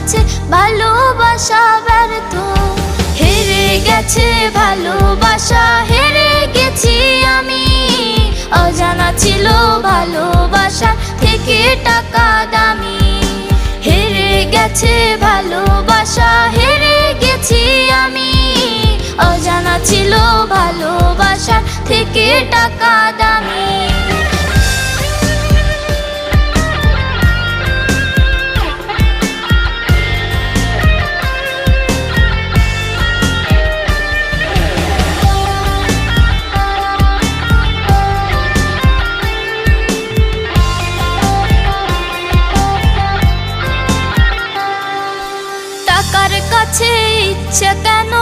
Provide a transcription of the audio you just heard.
কাছে ভালোবাসা ব্যর্থ। হেরে গেছে ভালোবাসা, হেরে গেছি আমি। অজানা ছিল ভালোবাসা থেকে টাকা দামি। হেরে গেছে ভালোবাসা, হেরে গেছি আমি। অজানা ছিল ভালোবাসা থেকে টাকা দামি। টাকার কাছে ইচ্ছে কেন